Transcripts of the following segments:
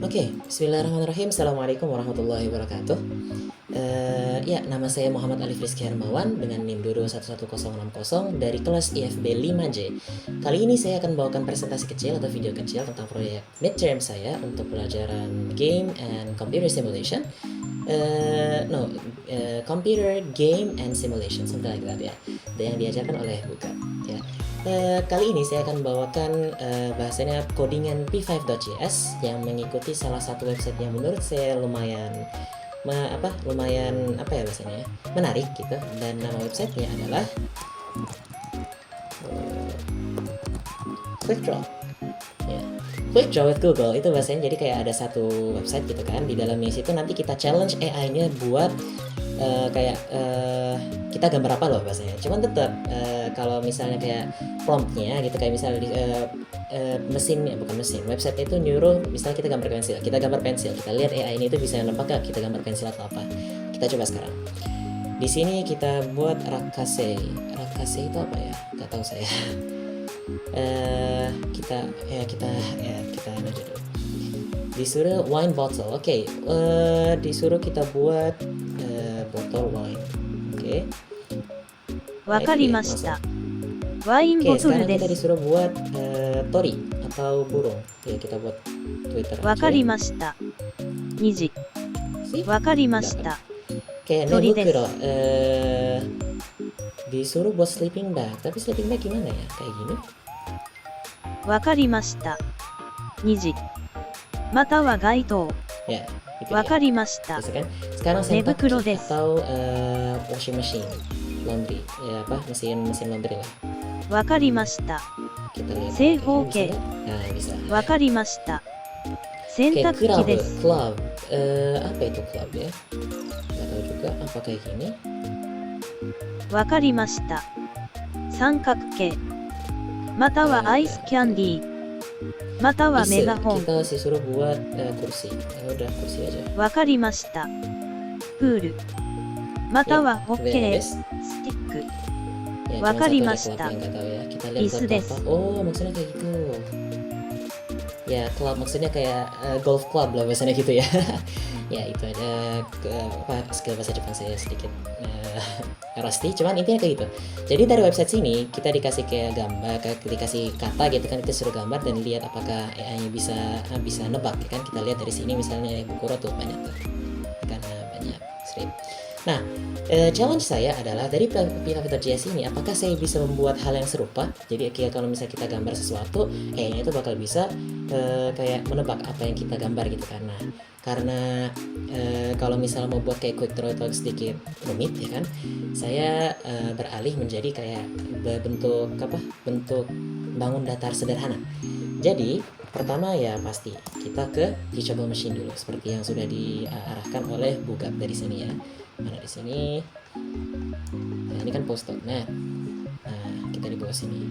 Oke, bismillahirrahmanirrahim. Assalamualaikum warahmatullahi wabarakatuh. Ya, nama saya Muhammad Alif Rizky Hermawan dengan NIM 2211060 dari kelas IFB 5J. Kali ini saya akan bawakan presentasi kecil atau video kecil tentang proyek midterm saya untuk pelajaran Game and Computer Simulation. Computer Game and Simulation, something like that ya. Yang diajarkan oleh Buka. Ya. Kali ini saya akan bawakan bahasanya codingan p5.js yang mengikuti salah satu website yang menurut saya lumayan bahasanya menarik gitu, dan nama websitenya adalah QuickDraw. Ya. QuickDraw with Google itu bahasanya, jadi kayak ada satu website gitu kan, di dalamnya situ nanti kita challenge AI-nya buat kita gambar apa loh bahasanya. Cuman tetap kalau misalnya kayak promptnya gitu, kayak misalnya website itu nyuruh misalnya kita gambar pensil, kita lihat AI ini itu bisa nebak gak kita gambar pensil atau apa. Kita coba sekarang. Di sini kita buat rakase itu apa ya? Gak tahu saya. Kita aja dulu. Disuruh wine bottle. Oke. Disuruh kita buat botol wine. Oke. わかりました。ワイン Oke, ボトル sekarang で kita す。 disuruh buat tori atau burung. Ya, kita buat Twitter わかり aja. ました。虹。 See? わかりました。 Oke, Tori Nebukuro. Disuruh buat sleeping bag. Tapi sleeping bag gimana ya? Kayak gini? わかりました。虹。または街灯。 Ya, itu わ dia. かりました。 Bisa kan? Sekarang saya Nebukuro desu. atau washing machine, laundry. Ya, mesin laundry lah. わかりました。 Kita lihat. Sei hoke. Nah, bisa. わかりました。洗 Oke, 濯機です。 club. Apa itu club ya? Gak tahu juga. Apa kayak gini? わかりました。三角形。またはアイスキャンディー。またはメガホン。 Kita disuruh buat kursi. Ya udah, kursi aja. わかりました。プール。またはホッケー。 Beres. スティック。 Ya, Wa cuma satu karimashita. ada club yang nggak tahu ya. Kita lihat Isu club desu. apa. Oh, maksudnya kayak gitu. Ya, club maksudnya kayak golf club lah biasanya gitu ya. Ya, itu ada skill bahasa Jepang saya sedikit rusty, cuman intinya kayak gitu. Jadi dari website sini kita dikasih kayak gambar, dikasih kata gitu kan, kita suruh gambar dan lihat apakah AI-nya bisa nebak ya kan. Kita lihat dari sini misalnya Bukuro tuh banyak tuh. Karena banyak strip. Nah, challenge saya adalah dari p5.js ini, apakah saya bisa membuat hal yang serupa? Jadi kalau misalnya kita gambar sesuatu, AI-nya itu bakal bisa kayak menebak apa yang kita gambar gitu kan. Nah, karena kalau misalnya mau buat kayak QuickDraw itu sedikit rumit ya kan, saya beralih menjadi kayak bentuk bangun datar sederhana. Jadi pertama ya pasti kita ke teachable machine dulu, seperti yang sudah diarahkan oleh Bugap dari sini ya. Mana di sini? Nah, ini kan post.net. Nah, kita di bawah sini.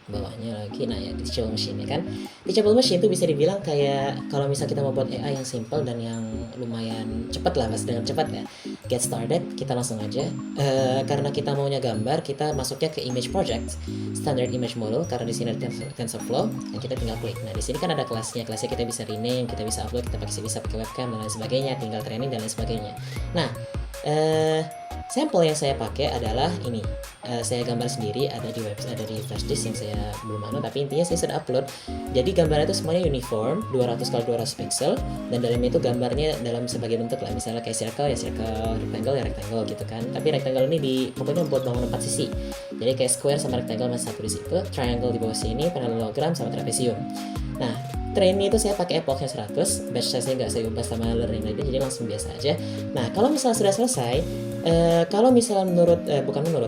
Bawahnya lagi, nah ya teachable machine ya kan. Teachable machine itu bisa dibilang kayak kalau misal kita mau buat AI yang simple dan yang lumayan cepat lah, mas, dengan cepat ya. Get started, kita langsung aja. Karena kita maunya gambar, kita masuknya ke image project, standard image model, karena di sini ada TensorFlow, dan kita tinggal klik. Nah di sini kan ada kelasnya kita bisa rename, kita bisa upload, kita bisa pakai webcam dan lain sebagainya, tinggal training dan lain sebagainya. Nah, sampel yang saya pakai adalah ini. Saya gambar sendiri, ada di website, ada di flash disk yang saya belum tapi intinya saya sudah upload. Jadi gambarnya itu semuanya uniform, 200x200 pixel, dan dalamnya itu gambarnya dalam sebagai bentuk lah, misalnya kayak circle ya circle, rectangle ya rectangle gitu kan. Tapi rectangle ini pokoknya buat bangun 4 sisi. Jadi kayak square sama rectangle masih satu di situ, triangle di bawah sini, parallelogram sama trapezium. Nah, trainnya itu saya pakai epochnya 100, batch size-nya nggak saya ubah sama learning lagi, jadi langsung biasa aja. Nah, kalau misalnya sudah selesai, kalau misalnya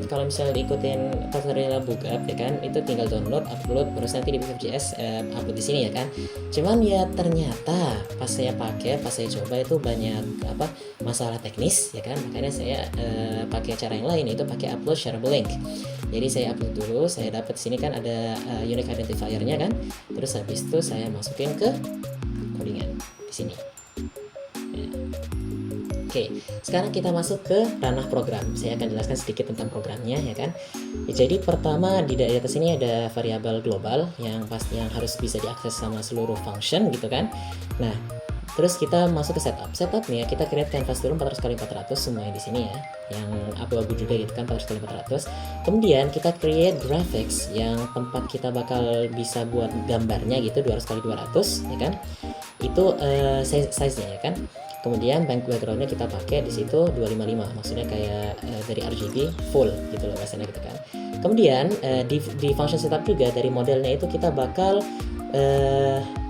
kalau misalnya diikutin tutorial Bugap ya kan, itu tinggal download, upload, terus nanti di p5.js upload di sini ya kan. Cuman ya ternyata pas saya coba itu banyak masalah teknis ya kan, makanya saya pakai cara yang lain, yaitu pakai upload shareable link. Jadi saya upload dulu, saya dapat sini kan ada unique identifier-nya kan, terus habis itu saya masukin ke codingan di sini. Ya. Oke, sekarang kita masuk ke ranah program. Saya akan jelaskan sedikit tentang programnya ya kan. Jadi pertama di atas ini ada variabel global yang pasti yang harus bisa diakses sama seluruh function gitu kan. Nah, terus kita masuk ke setup. Setup nih ya, kita create canvas dulu 400x400 semuanya di sini ya. Yang abu-abu juga gitu kan 400x400. Kemudian kita create graphics yang tempat kita bakal bisa buat gambarnya gitu 200x200 ya kan. Itu size-nya ya kan. Kemudian backgroundnya kita pakai di situ 255, maksudnya kayak dari RGB full gitu loh bahasanya gitu kan. Kemudian di function setup juga dari modelnya itu kita bakal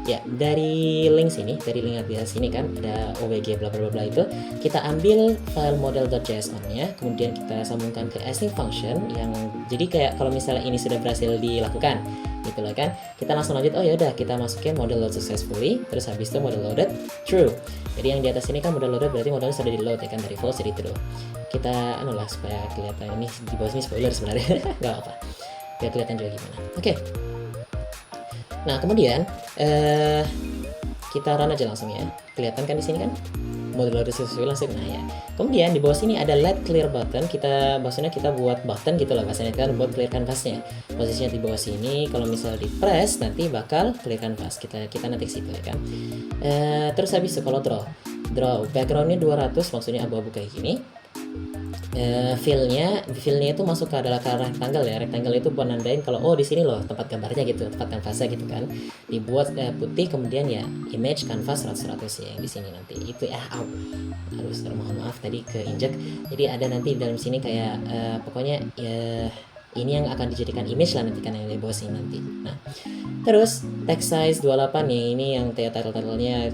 ya dari link sini, dari link di sini kan ada OWG bla bla bla itu, kita ambil file model.json nya, kemudian kita sambungkan ke async function yang jadi kayak kalau misalnya ini sudah berhasil dilakukan gitu loh kan, kita langsung lanjut. Oh ya udah, kita masukin model load successfully, terus habis itu model loaded true. Jadi yang di atas ini kan model loaded berarti modelnya sudah di load ya kan, dari false jadi true. Kita lah supaya kelihatan, ini di bawah sini spoiler sebenarnya nggak apa, biar kelihatan juga gimana. Oke. Nah kemudian kita run aja langsung ya, kelihatan kan di sini kan model loaded successfully langsung. Nah ya, kemudian di bawah sini ada let clear button. Maksudnya kita buat button gitu lah bahasanya kan, buat clear canvasnya. Posisinya di bawah sini, kalau misal di press nanti bakal clear canvas. Kita nanti ke situ ya kan. Terus habis itu kalau draw backgroundnya 200, maksudnya abu-abu kayak gini. Fillnya itu masuk ke adalah ke rectangle ya. Rectangle itu buat nandain kalau oh di sini loh tempat gambarnya gitu, tempat kanvasnya gitu kan. Dibuat putih, kemudian ya image canvas 100 ya yang di sini nanti. Itu harus mohon maaf tadi keinjek. Jadi ada nanti dalam sini kayak pokoknya ya ini yang akan dijadikan image lah nanti kan yang di bawah sini nanti. Nah, terus text size 28 ya, ini yang title-nya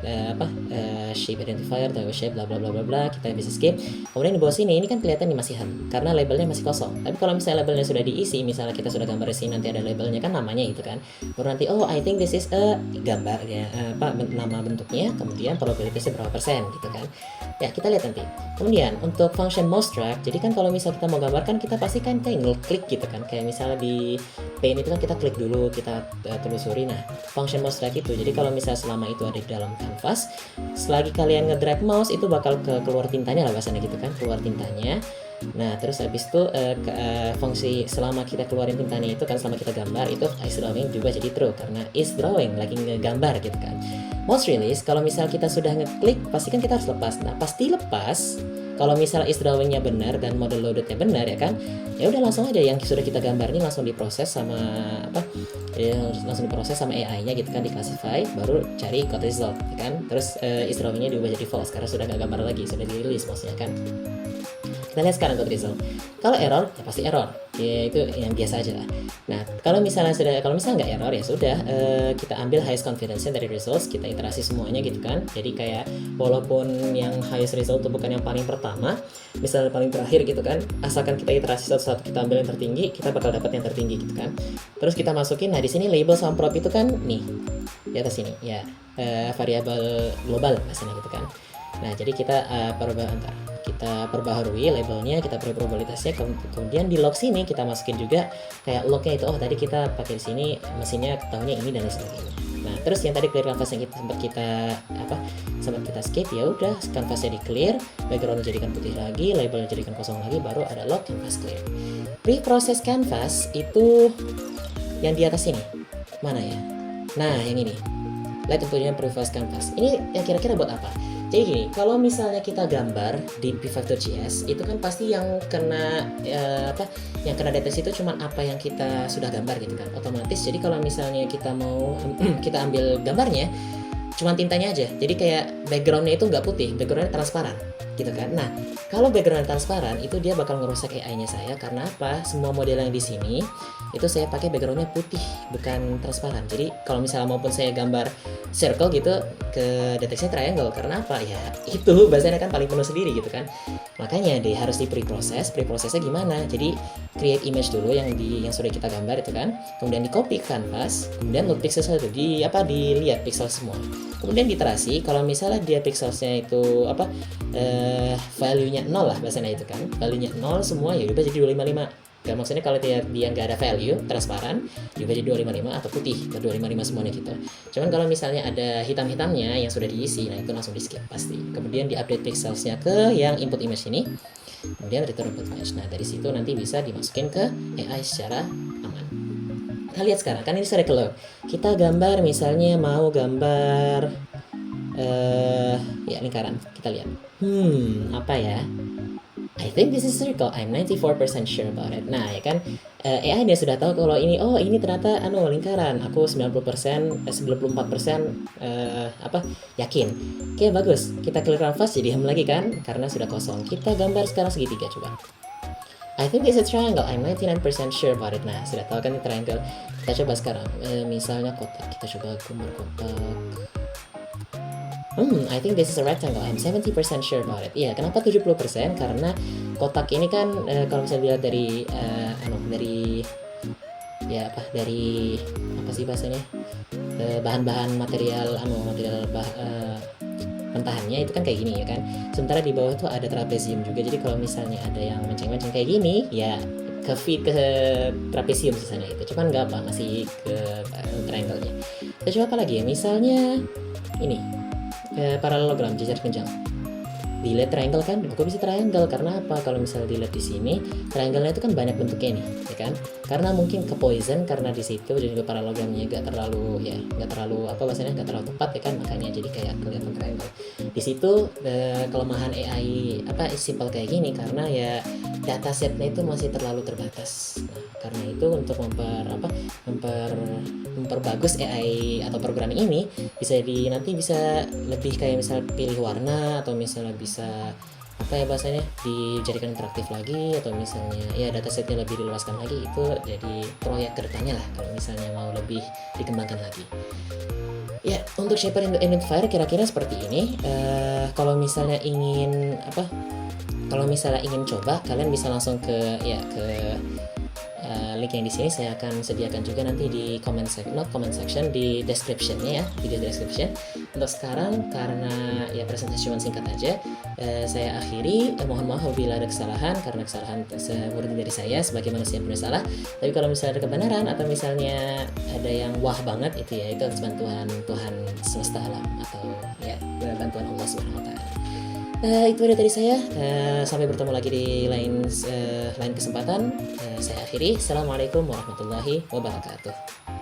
shape identifier atau shape bla bla bla bla bla, kita bisa skip. Kemudian di bawah sini ini kan kelihatan ini masih HUN karena labelnya masih kosong. Tapi kalau misalnya labelnya sudah diisi, misalnya kita sudah gambar di sini nanti ada labelnya kan, namanya itu kan. Baru nanti oh I think this is a gambar ya, nama bentuknya, kemudian probabilitasnya berapa persen gitu kan. Ya, kita lihat nanti. Kemudian untuk function mouse track, jadi kan kalau misalnya kita mau gambarkan kita pasti kan kayak klik gitu kan, kayak misalnya di Paint itu kan kita klik dulu, kita telusuri. Nah, function mouse track itu, jadi kalau misalnya selama itu ada di dalam canvas, selagi kalian ngedrag mouse itu bakal keluar tintanya lah bahasanya gitu kan, keluar tintanya. Nah, terus habis itu fungsi selama kita keluarin tintanya itu kan, selama kita gambar itu is drawing juga jadi true karena is drawing lagi ngegambar gitu kan. Mouse release, kalau misal kita sudah ngeklik pasti kan kita harus lepas. Nah, pasti lepas kalau misalnya is drawingnya benar dan model loadednya benar ya kan, ya udah langsung aja yang sudah kita gambar ini langsung diproses sama langsung diproses sama AI-nya gitu kan, diclassify, baru cari code result ya kan. Terus is drawingnya diubah jadi false karena sudah nggak gambar lagi, sudah dirilis maksudnya kan. Kita lihat sekarang code result. Kalau error ya pasti error, ya itu yang biasa aja lah. Nah kalau misalnya nggak error ya sudah, kita ambil highest confidence dari results, kita iterasi semuanya gitu kan. Jadi kayak walaupun yang highest result itu bukan yang paling pertama, misalnya paling terakhir gitu kan, asalkan kita iterasi satu-satu, kita ambil yang tertinggi, kita bakal dapat yang tertinggi gitu kan. Terus kita masukin, nah di sini label sama prop itu kan nih di atas ini ya, variabel global bahasanya gitu kan. Nah jadi kita kita perbaharui labelnya, kita beri probabilitasnya, kemudian di log sini kita masukin juga kayak lognya itu, oh tadi kita pakai di sini mesinnya tahunya ini dan lain sebagainya. Nah terus yang tadi clear canvas yang sempat kita skip, ya udah canvasnya di clear, background jadikan putih lagi, labelnya jadikan kosong lagi, baru ada log canvas clear. Pre-process canvas itu yang di atas ini mana ya? Nah yang ini, lihat tentunya pre-process canvas ini yang kira-kira buat apa? Jadi gini, kalau misalnya kita gambar di p5.js itu kan pasti yang kena deteksi itu cuma apa yang kita sudah gambar gitu kan, otomatis. Jadi kalau misalnya kita mau kita ambil gambarnya cuma tintanya aja, jadi kayak backgroundnya itu nggak putih, backgroundnya transparan gitu kan. Nah kalau background transparan itu dia bakal ngerusak AI-nya saya, karena apa? Semua model yang di sini itu saya pakai backgroundnya putih bukan transparan. Jadi kalau misalnya maupun saya gambar circle gitu, ke deteksi triangle, karena apa ya, itu bahasanya kan paling penuh sendiri gitu kan. Makanya harus di preprosesnya gimana? Jadi create image dulu yang sudah kita gambar itu kan, kemudian di copy ke canvas, kemudian load pixel itu dilihat pixel semua, kemudian diterasi. Kalau misalnya dia pixelsnya itu value-nya 0 lah bahasanya itu kan, value-nya 0 semua, ya udah jadi 255 Gak maksudnya kalau dia nggak ada value, transparan, juga di 255 atau putih, ke 255 semuanya gitu. Cuman kalau misalnya ada hitam-hitamnya yang sudah diisi, nah itu langsung di skip pasti. Kemudian di update pixelsnya ke yang input image ini, kemudian return input image. Nah dari situ nanti bisa dimasukin ke AI secara aman. Kita lihat sekarang, kan ini sudah keluar. Kita gambar misalnya mau gambar ya lingkaran. Kita lihat. Apa ya? I think this is circle. I'm 94% sure about it. Nah, ya kan AI dia sudah tahu kalau ini ini ternyata lingkaran. Aku 90% 94% yakin. Oke, bagus. Kita clear canvas jadi hem lagi kan karena sudah kosong. Kita gambar sekarang segitiga coba. I think this is a triangle. I'm 99% sure about it. Nah, sudah tahu kan ini triangle. Kita coba sekarang. Misalnya kotak. Kita coba gambar kotak. I think this is a rectangle. I'm 70% sure about it. Iya, kenapa 70%? Karena kotak ini kan kalau misalnya dilihat dari apa sih bahasanya? Bahan-bahan material pentahannya itu kan kayak gini ya kan. Sementara di bawah itu ada trapezium juga. Jadi kalau misalnya ada yang menceng-menceng kayak gini, ya ke trapezium sisanya itu. Cuman nggak apa, masih ke triangle-nya. Kita coba apa lagi ya? Misalnya ini parallelogram, jajar kenjang. Dilihat triangle kan, kok bisa triangle? Karena apa? Kalau misalnya dilihat di sini, triangle-nya itu kan banyak bentuknya nih, ya kan? Karena mungkin ke poison karena di situ dan juga paralelogramnya nggak terlalu nggak terlalu tepat ya kan, makanya jadi kayak kelihatan triangle. Di situ kelemahan AI simple kayak gini karena ya datasetnya itu masih terlalu terbatas. Nah, karena itu untuk memperbagus AI atau program ini nanti bisa lebih kayak misal pilih warna atau misalnya bisa dijadikan interaktif lagi atau misalnya ya datasetnya lebih diluaskan lagi, itu jadi proyek kedepannya lah kalau misalnya mau lebih dikembangkan lagi. Ya, untuk shaper identifier kira-kira seperti ini. Kalau misalnya ingin coba, kalian bisa langsung ke link yang di sini saya akan sediakan juga nanti di comment section, di description-nya ya, video description. Untuk sekarang karena ya presentasi cuma singkat aja, saya akhiri. Mohon maaf apabila ada kesalahan, karena kesalahan murni dari saya sebagai manusia yang punya salah. Tapi kalau misalnya ada kebenaran atau misalnya ada yang wah banget itu atas bantuan Tuhan semesta alam atau ya bantuan Allah Subhanahu wa taala. Itu dari saya. Sampai bertemu lagi di lain kesempatan. Saya akhiri. Assalamualaikum warahmatullahi wabarakatuh.